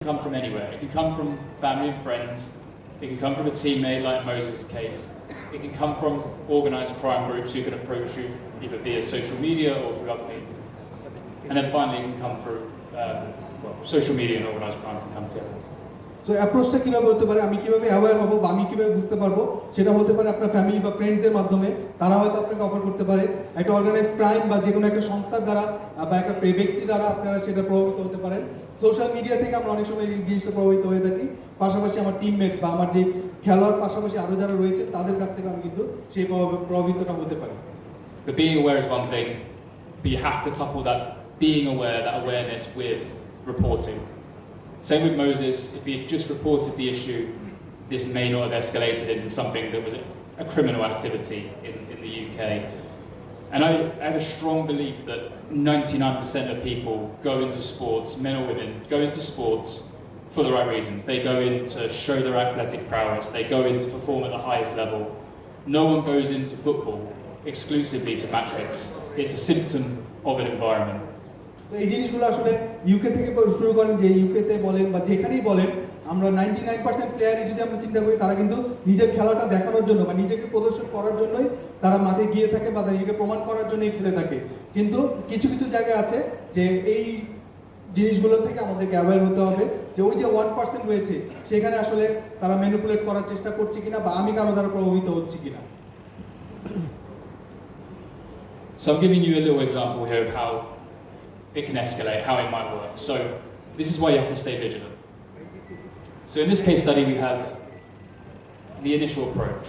come from anywhere. It can come from family and friends. It can come from a teammate, like in Moses' case. It can come from organised crime groups who can approach you either via social media or through other means. And then finally, it can come through social media and organised crime can come together. So অ্যাপ্রোচটা কিভাবে হতে পারে, আমি কিভাবে aware হব বা আমি কিভাবে বুঝতে পারবো, সেটা হতে পারে আপনার ফ্যামিলি বা ফ্রেন্ডসের মাধ্যমে। তারা হয়তো আপনাকে অফার করতে পারে একটা অর্গানাইজড ক্রাইম বা যে কোনো একটা সংস্থার দ্বারা বা একটা ব্যক্তি দ্বারা আপনারা সেটা প্রভাবিত হতে পারেন। সোশ্যাল মিডিয়া থেকে আমরা অনেক সময় এই জিনিসটা প্রভাবিত হয়ে থাকি। পাশাপাশি আমার টিমমেটস বা আমার যে খেলোয়াড় পাশাপাশি আরও যারা রয়েছে তাদের কাছ থেকে আমি কিন্তু সেই প্রভাবিতটা হতে পারি। But being aware is one thing, but you have to couple that being aware, that awareness with reporting. Same with Moses, if he had just reported the issue, this may not have escalated into something that was a criminal activity in the UK. And I have a strong belief that 99% of people go into sports, men or women, go into sports for the right reasons. They go in to show their athletic prowess, they go in to perform at the highest level. No one goes into football exclusively to match fix. It's a symptom of an environment. তো এই জিনিসগুলো আসলে UK থেকে শুরু করেন, যে ইউকেতে বলেন বা যেখানেই বলেন, আমরা 99% প্লেয়ারই যদি আমরা চিন্তা করি, তারা কিন্তু নিজের খেলাটা দেখানোর জন্য বা নিজেকে প্রদর্শন করার জন্যই তারা মাঠে গিয়ে থাকে বা নিজেকে প্রমাণ করার জন্যই খেলে থাকে। কিন্তু কিছু কিছু জায়গা আছে যে এই জিনিসগুলো থেকে আমাদেরকে অ্যাওয়্যার হতে হবে, যে ওই যে 1% রয়েছে সেখানে আসলে তারা ম্যানিপুলেট করার চেষ্টা করছে কিনা বা আমি কারো দ্বারা প্রভাবিত হচ্ছি কিনা। So I'm giving you a little example here of how it can escalate, how it might work. So this is why you have to stay vigilant. So in this case study, we have the initial approach.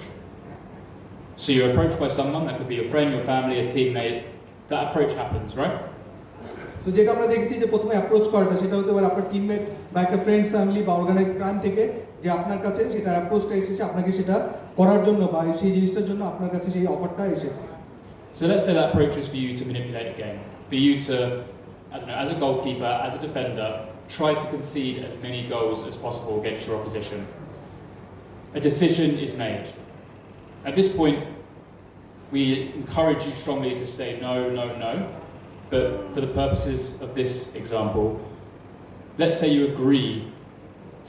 So you're approached by someone, that could be your friend, your family, a teammate. That approach happens, right? So যেটা আমরা দেখেছি যে প্রথমে approach করাটা, সেটা হতে পারে আপনার টিমমেট বা একটা ফ্রেন্ড ফ্যামিলি বা অর্গানাইজড ক্রাইম থেকে, যে আপনার কাছে সেটা অ্যাপ্রোচটা এসেছে, আপনাকে সেটা করার জন্য বা সেই জিনিসটার জন্য আপনার কাছে সেই অফারটা এসেছে। So let's say that approach is for you to manipulate a game, for you to, I don't know, as a goalkeeper, as a defender, try to concede as many goals as possible against your opposition. A decision is made. At this point, we encourage you strongly to say no, no, no. But for the purposes of this example, let's say you agree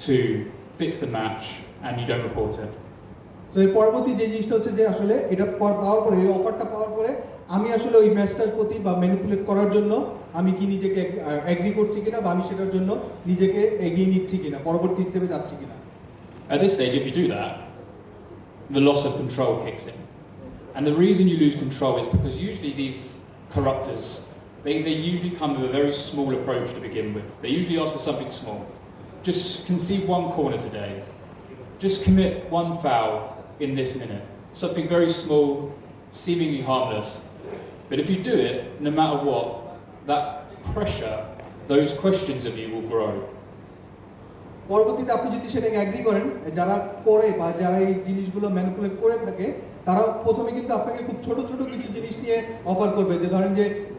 to fix the match and you don't report it. So এর পরবর্তী যে জিনিসটা হচ্ছে যে আসলে এটা পাওয়ার পরে, এই অফারটা পাওয়ার পরে আমি আসলে ওই ম্যাচটার প্রতি বা ম্যানিপুলেট করার জন্য আমি কি নিজেকে এগ্রি করছি কিনা বা আমি সেটার জন্য নিজেকে এগিয়ে নিচ্ছি কিনা, পরবর্তী স্টেপে যাচ্ছি কিনা। At this stage, if you do that, the loss of control kicks in. And the reason you lose control is because usually these corruptors, they usually come with a very small approach to begin with. They usually ask for something small. Just concede one corner today. Just commit one foul in this minute. Something very small, seemingly harmless. But if you do it, no matter what, that pressure, those questions of you will grow. পরবর্তীতে আপনি যদি সেটাকে agree করেন, যারা করে বা যারা এই জিনিসগুলো ম্যানিপুলেট করে থাকে, তারা প্রথমে কিন্তু আপনাকে খুব ছোট ছোট কিছু জিনিস নিয়ে অফার করবে, যে ধরেন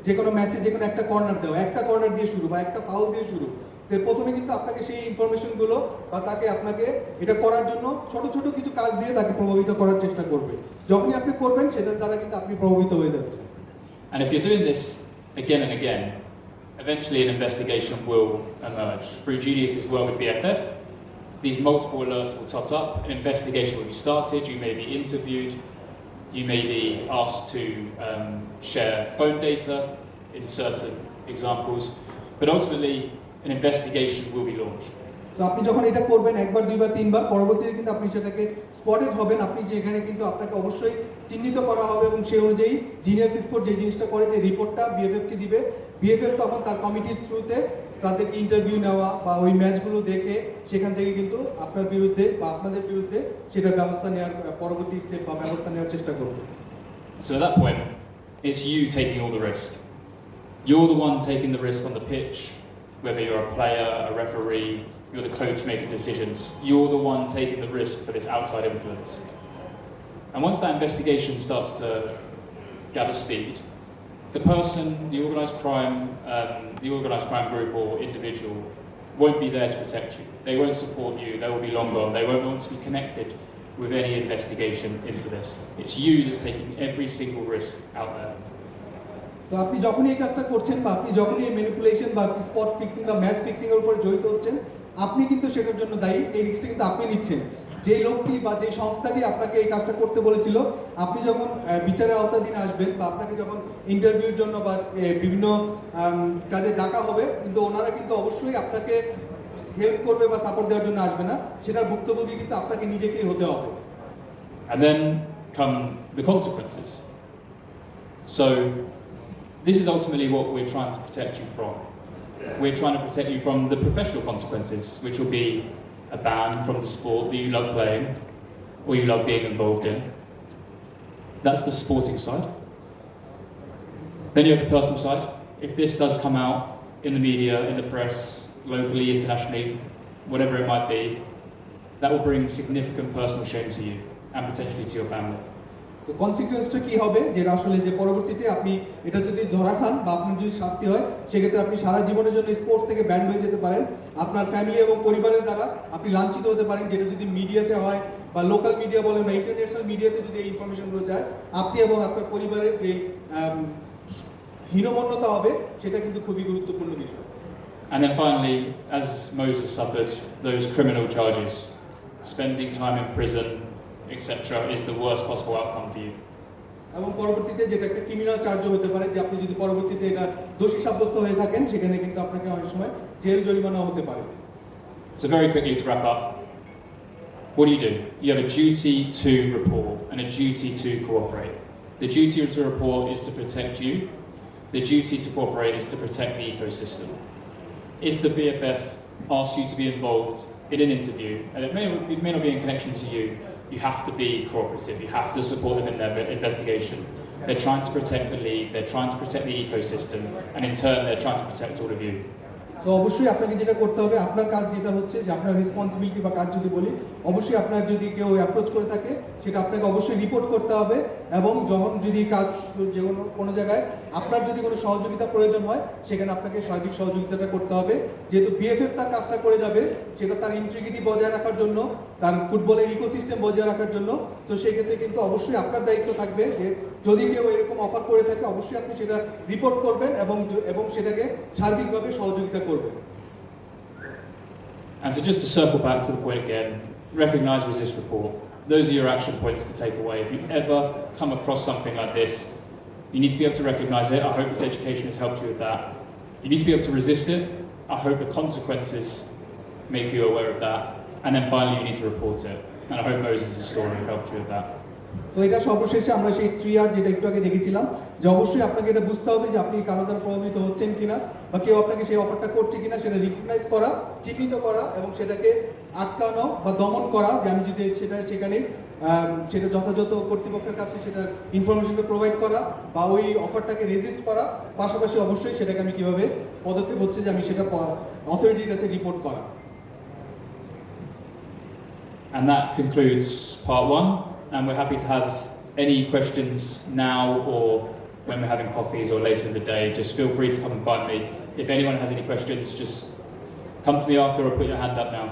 যে কোনো ম্যাচে যে কোনো একটা কর্নার দেওয়া, একটা কর্নার দিয়ে শুরু বা একটা ফাউল দিয়ে শুরু। সে প্রথমে কিন্তু আপনাকে সেই ইনফরমেশনগুলো বা আপনাকে এটা করার জন্য ছোট ছোট কিছু কাজ দিয়ে তাকে প্রভাবিত করার চেষ্টা করবে। যখনই আপনি করবেন, সেটার দ্বারা কিন্তু আপনি প্রভাবিত হয়ে যাচ্ছেন। And if you're doing this again and again, eventually an investigation will emerge. Through Genius's work with BFF, these multiple alerts will tot up, an investigation will be started, you may be interviewed, you may be asked to share phone data in certain examples, but ultimately an investigation will be launched. তো আপনি যখন এটা করবেন একবার, দুইবার, তিনবার, পরবর্তীতে কিন্তু আপনি সেটাকে স্পটেড হবেন, আপনি যেখানে কিন্তু আপনাকে অবশ্যই চিহ্নিত করা হবে এবং সেই অনুযায়ী জিনিয়াস স্পোর্ট যে জিনিসটা করে, যে রিপোর্টটা বিএফএফকে দিবে, বিএফএফ তখন তার কমিটির থ্রুতে তাদেরকে ইন্টারভিউ নেওয়া বা ওই ম্যাচগুলো দেখে সেখান থেকে কিন্তু আপনার বিরুদ্ধে বা আপনাদের বিরুদ্ধে সেটার ব্যবস্থা নেওয়ার পরবর্তী স্টেপ বা ব্যবস্থা নেওয়ার চেষ্টা করবে। So at that point, it's you taking all the risk. You're the one taking the risk on the pitch, whether you're a player, a referee, you're the coach making decisions. You're the one taking the risk for this outside influence. And once that investigation starts to gather speed, the person, the organised crime group or individual won't be there to protect you. They won't support you. They will be long gone. They won't want to be connected with any investigation into this. It's you that's taking every single risk out there. So আপনি যখনই এই কাজটা করছেন বা আপনি যখনই এই manipulation বা স্পট ফিক্সিং বা ম্যাচ ফিক্সিং এর উপর জড়িত হচ্ছেন, আপনি কিন্তু সেটার জন্য দায়ী, এই রিস্কটা কিন্তু আপনি নিচ্ছেন। যে লোকটি বা যে সংস্থাটি আপনাকে এই কাজটা করতে বলেছিল, আপনি যখন বিচারের আওতাধীনে আসবেন বা আপনাকে যখন ইন্টারভিউর জন্য বা বিভিন্ন কাজে ডাকা হবে, কিন্তু ওনারা কিন্তু অবশ্যই আপনাকে হেল্প করবে বা সাপোর্ট দেওয়ার জন্য আসবে না, সেটার ভুক্তভোগী কিন্তু আপনাকে নিজেকেই হতে হবে। And then come the consequences. So this is ultimately what we're trying to protect you from. We're trying to protect you from the professional consequences, which will be a ban from the sport that you love playing or you love being involved in. That's the sporting side. Then you have the personal side. If this does come out in the media, in the press, locally, internationally, whatever it might be, that will bring significant personal shame to you and potentially to your family. তো কনসিকুয়েন্সটা কি হবে, যেটা আসলে যে পরবর্তীতে আপনি এটা যদি ধরা খান বা আপনার যদি শাস্তি হয়, সেক্ষেত্রে আপনি সারা জীবনের জন্য স্পোর্টস থেকে ব্যান্ড হয়ে যেতে পারেন। আপনার ফ্যামিলি এবং পরিবারের দ্বারা আপনি লাঞ্ছিত হতে পারেন, যেটা যদি মিডিয়াতে হয় বা লোকাল মিডিয়া বলেন বা ইন্টারন্যাশনাল মিডিয়াতে যদি এই ইনফরমেশনগুলো যায়, আপনি এবং আপনার পরিবারের যে হীনমন্যতা হবে, সেটা কিন্তু খুবই গুরুত্বপূর্ণ বিষয়। And then finally, as Moses suffered, those criminal charges, spending time in prison, etc., is the worst possible outcome for you. এবং পরবর্তীতে যেটা একটা ক্রিমিনাল চার্জও হতে পারে, যে আপনি যদি পরবর্তীতে এটা দোষী সাব্যস্ত হয়ে থাকেন, সেখানে কিন্তু আপনাকে অনেক সময় জেল জরিমানা হতে পারে। So very quickly to wrap up, what do? You have a duty to report and a duty to cooperate. The duty to report is to protect you. The duty to cooperate is to protect the ecosystem. If the BFF asks you to be involved in an interview, and it may not be in connection to you, you have to be cooperative, you have to support them in their investigation. They're trying to protect the league, they're trying to protect the ecosystem, and in turn they're trying to protect all of you. তো অবশ্যই আপনাকে যেটা করতে হবে, আপনার কাজ যেটা হচ্ছে যে আপনার রেসপন্সিবিলিটি বা কাজ যদি বলি, অবশ্যই আপনার যদি কেউ অ্যাপ্রোচ করে থাকে, সেটা আপনাকে অবশ্যই রিপোর্ট করতে হবে। এবং যখন যদি কাজ যে কোনো জায়গায় আপনার যদি কোনো সহযোগিতা প্রয়োজন হয়, সেখানে আপনাকে সার্বিক সহযোগিতাটা করতে হবে। যেহেতু বিএফএফ তার কাজটা করে যাবে, সেটা তার ইন্টিগ্রিটি বজায় রাখার জন্য, তার ফুটবলের ইকোসিস্টেম বজায় রাখার জন্য। তো সেই ক্ষেত্রে কিন্তু অবশ্যই আপনার দায়িত্ব থাকবে যে যদি কেউ এরকম অফার করে থাকে, অবশ্যই আপনি সেটা রিপোর্ট করবেন এবং সেটাকে সার্বিকভাবে সহযোগিতা করবেন। And so just to circle back to the point again, recognise, resist, report. Those are your action points to take away. If you ever come across something like this, you need to be able to recognise it. I hope this education has helped you with that. You need to be able to resist it. I hope the consequences make you aware of that. And then finally, you need to report it. And I hope Moses' story helped you with that. তো এটা সর্বশেষে আমরা সেই 3R যেটা একটু আগে দেখেছিলাম, যে অবশ্যই আপনাকে এটা বুঝতে হবে যে আপনি কারো দ্বারা প্রভাবিত হচ্ছেন কিনা, বা কেউ আপনাকে সেই অফারটা করছে কিনা, সেটা রিকগনাইজ করা, চিহ্নিত করা এবং সেটাকে আটকানো বা দমন করা, যে আমি যদি সেখানে সেটা যথাযথ কর্তৃপক্ষের কাছে সেটার ইনফরমেশনটা প্রোভাইড করা বা ওই অফারটাকে রেজিস্ট করা, পাশাপাশি অবশ্যই সেটাকে আমি কিভাবে পদক্ষেপ হচ্ছে যে আমি সেটা অথরিটির কাছে রিপোর্ট করা। And that concludes part 1. And we're happy to have any questions now or when we're having coffees or later in the day. Just feel free to come and find me. If anyone has any questions, just come to me after or put your hand up now.